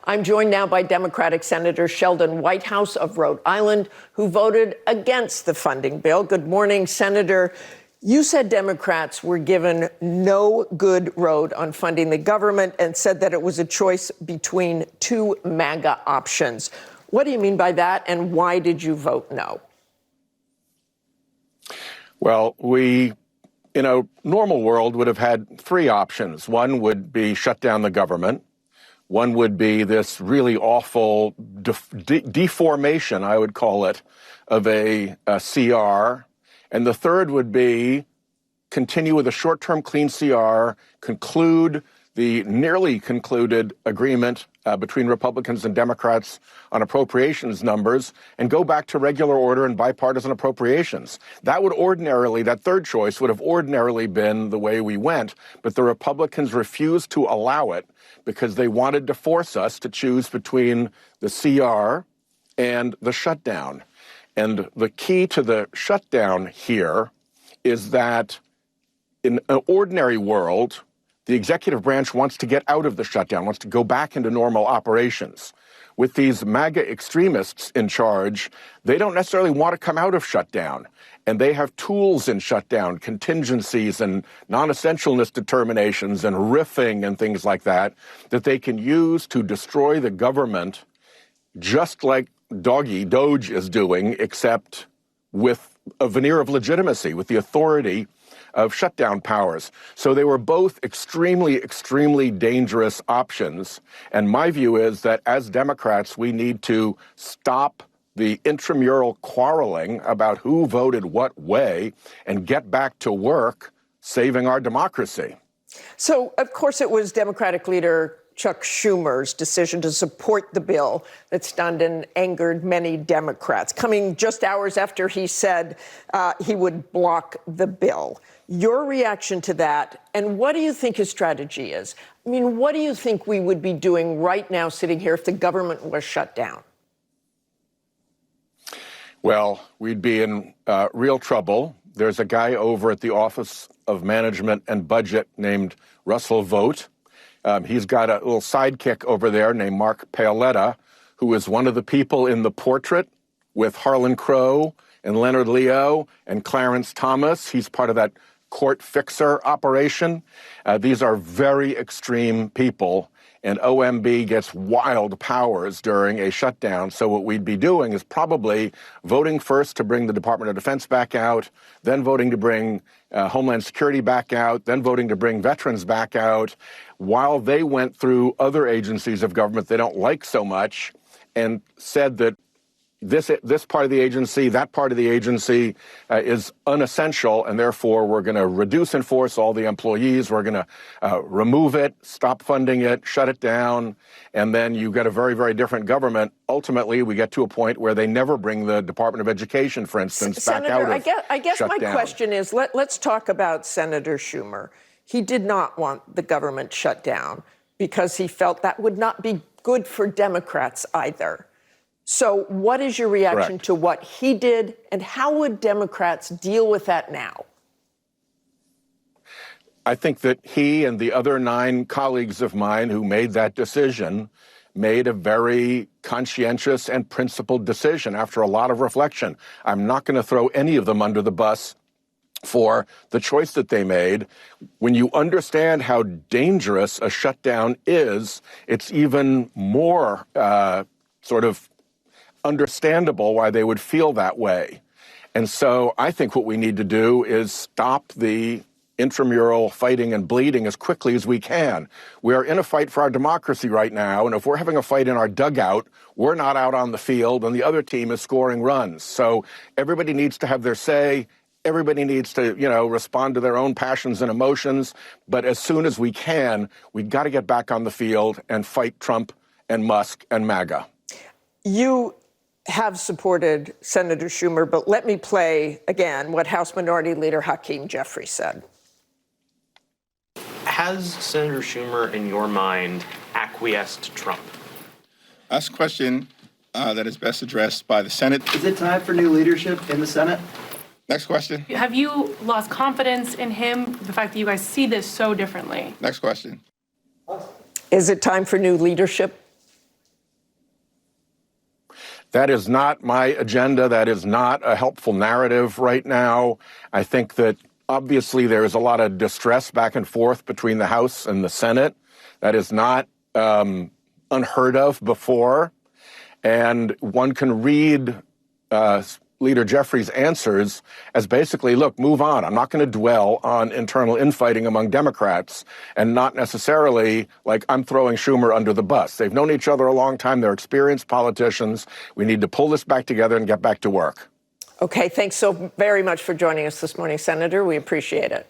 I'm joined now by Democratic Senator Sheldon Whitehouse of Rhode Island, who voted against the funding bill. Good morning, Senator. You said Democrats were given no good road on funding the government and said that it was a choice between two MAGA options. What do you mean by that, and why did you vote no? Well, we, in a normal world, would have had three options. One would be shut down the government. One would be this really awful deformation, I would call it, of a CR. And the third would be continue with a short-term clean CR, conclude the nearly concluded agreement between Republicans and Democrats on appropriations numbers, and go back to regular order and bipartisan appropriations. That third choice would have ordinarily been the way we went, but the Republicans refused to allow it because they wanted to force us to choose between the CR and the shutdown. And the key to the shutdown here is that in an ordinary world, the executive branch wants to get out of the shutdown, wants to go back into normal operations. With these MAGA extremists in charge, they don't necessarily want to come out of shutdown. And they have tools in shutdown, contingencies and non-essentialness determinations and riffing and things like that they can use to destroy the government, just like Doge is doing, except with a veneer of legitimacy, with the authority of shutdown powers. So they were both extremely, extremely dangerous options. And my view is that as Democrats, we need to stop the intramural quarreling about who voted what way and get back to work saving our democracy. So, of course, it was Democratic leader Chuck Schumer's decision to support the bill that stunned and angered many Democrats, coming just hours after he said he would block the bill. Your reaction to that, and what do you think his strategy is? I mean, what do you think we would be doing right now sitting here if the government was shut down? Well, we'd be in real trouble. There's a guy over at the Office of Management and Budget named Russell Vought. He's got a little sidekick over there named Mark Paoletta, who is one of the people in The Portrait with Harlan Crow and Leonard Leo and Clarence Thomas. He's part of that court fixer operation. These are very extreme people, and OMB gets wild powers during a shutdown. So what we'd be doing is probably voting first to bring the Department of Defense back out, then voting to bring Homeland Security back out, then voting to bring veterans back out, while they went through other agencies of government they don't like so much and said that this part of the agency, that part of the agency is unessential, and therefore we're going to reduce and force all the employees. We're going to remove it, stop funding it, shut it down, and then you get a very, very different government. Ultimately, we get to a point where they never bring the Department of Education, for instance, back out of Senator, I guess shutdown. My question is, let's talk about Senator Schumer. He did not want the government shut down because he felt that would not be good for Democrats either. So what is your reaction to what he did, and how would Democrats deal with that now? I think that he and the other 9 colleagues of mine who made that decision made a very conscientious and principled decision after a lot of reflection. I'm not going to throw any of them under the bus for the choice that they made. When you understand how dangerous a shutdown is, it's even more sort of understandable why they would feel that way. And so I think what we need to do is stop the intramural fighting and bleeding as quickly as we can. We are in a fight for our democracy right now, and if we're having a fight in our dugout, we're not out on the field and the other team is scoring runs. So everybody needs to have their say. Everybody needs to, respond to their own passions and emotions. But as soon as we can, we've got to get back on the field and fight Trump and Musk and MAGA. You have supported Senator Schumer, but let me play again what House Minority Leader Hakeem Jeffries said. Has Senator Schumer, in your mind, acquiesced to Trump? That's a question that is best addressed by the Senate. Is it time for new leadership in the Senate? Next question. Have you lost confidence in him, the fact that you guys see this so differently? Next question. Is it time for new leadership That is not my agenda. That is not a helpful narrative right now. I think that obviously there is a lot of distress back and forth between the House and the Senate. That is not unheard of before. And one can read Leader Jeffries' answers as basically, look, move on. I'm not going to dwell on internal infighting among Democrats, and not necessarily like I'm throwing Schumer under the bus. They've known each other a long time. They're experienced politicians. We need to pull this back together and get back to work. Okay, thanks so very much for joining us this morning, Senator. We appreciate it.